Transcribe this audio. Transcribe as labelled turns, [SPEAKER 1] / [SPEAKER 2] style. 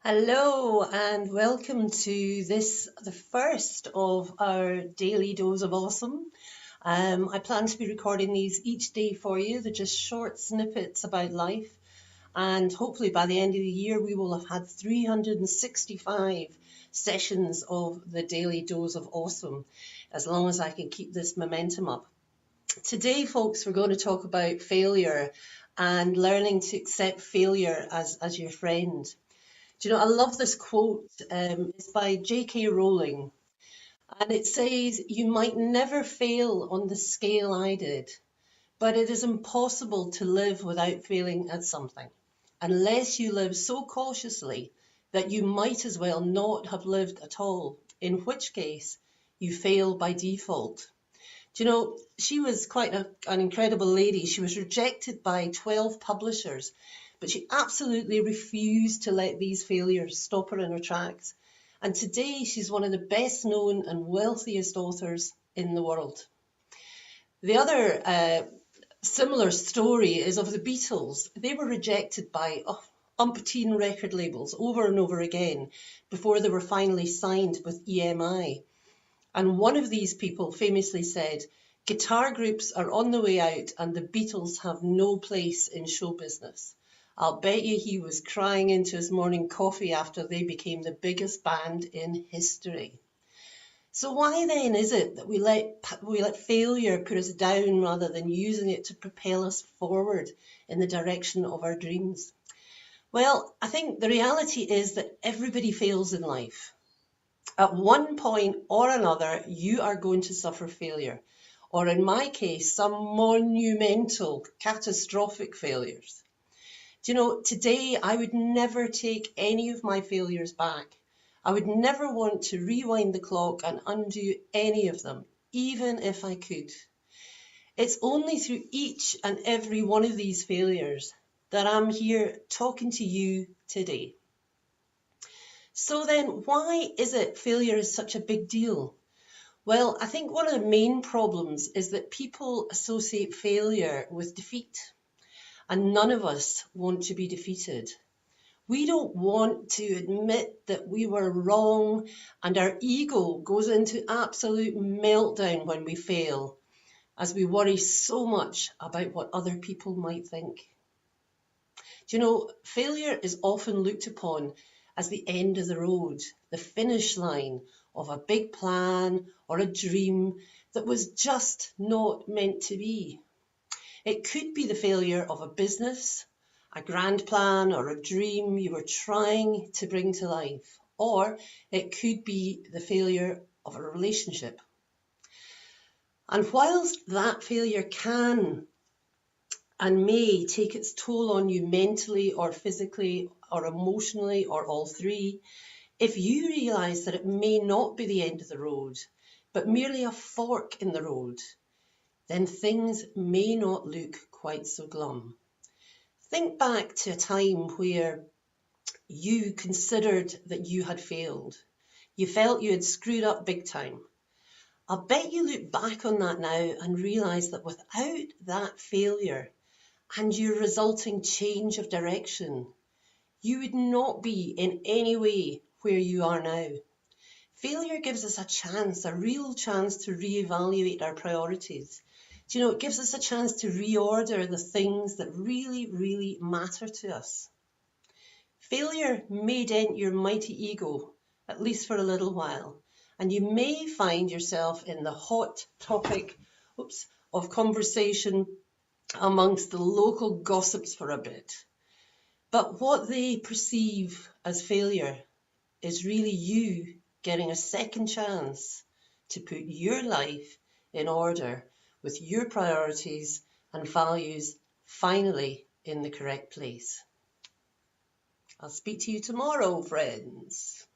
[SPEAKER 1] Hello and welcome to the first of our daily dose of awesome. I plan to be recording these each day for you. They're just short snippets about life, and hopefully by the end of the year we will have had 365 sessions of the daily dose of awesome, as long as I can keep this momentum up. Today, folks, we're going to talk about failure and learning to accept failure as your friend. Do you know, I love this quote. It's by J.K. Rowling, and it says, "You might never fail on the scale I did, but it is impossible to live without failing at something, unless you live so cautiously that you might as well not have lived at all, in which case you fail by default." Do you know, she was quite an incredible lady. She was rejected by 12 publishers, but she absolutely refused to let these failures stop her in her tracks. And today she's one of the best known and wealthiest authors in the world. The other similar story is of the Beatles. They were rejected by umpteen record labels over and over again before they were finally signed with EMI. And one of these people famously said, "Guitar groups are on the way out and the Beatles have no place in show business." I'll bet you he was crying into his morning coffee after they became the biggest band in history. So why then is it that we let failure put us down rather than using it to propel us forward in the direction of our dreams? Well, I think the reality is that everybody fails in life. At one point or another, you are going to suffer failure, or in my case, some monumental, catastrophic failures. Do you know, today I would never take any of my failures back. I would never want to rewind the clock and undo any of them, even if I could. It's only through each and every one of these failures that I'm here talking to you today. So then, why is it failure is such a big deal? Well, I think one of the main problems is that people associate failure with defeat, and none of us want to be defeated. We don't want to admit that we were wrong, and our ego goes into absolute meltdown when we fail, as we worry so much about what other people might think. Do you know, failure is often looked upon as the end of the road, the finish line of a big plan or a dream that was just not meant to be. It could be the failure of a business, a grand plan, or a dream you were trying to bring to life, or it could be the failure of a relationship. And whilst that failure can and may take its toll on you mentally or physically or emotionally or all three, if you realise that it may not be the end of the road, but merely a fork in the road, then things may not look quite so glum. Think back to a time where you considered that you had failed. You felt you had screwed up big time. I'll bet you look back on that now and realise that without that failure, and your resulting change of direction, you would not be in any way where you are now. Failure gives us a chance, a real chance to reevaluate our priorities. Do you know, it gives us a chance to reorder the things that really, really matter to us. Failure may dent your mighty ego, at least for a little while, and you may find yourself in the hot topic of conversation amongst the local gossips for a bit. But what they perceive as failure is really you getting a second chance to put your life in order with your priorities and values finally in the correct place. I'll speak to you tomorrow, friends.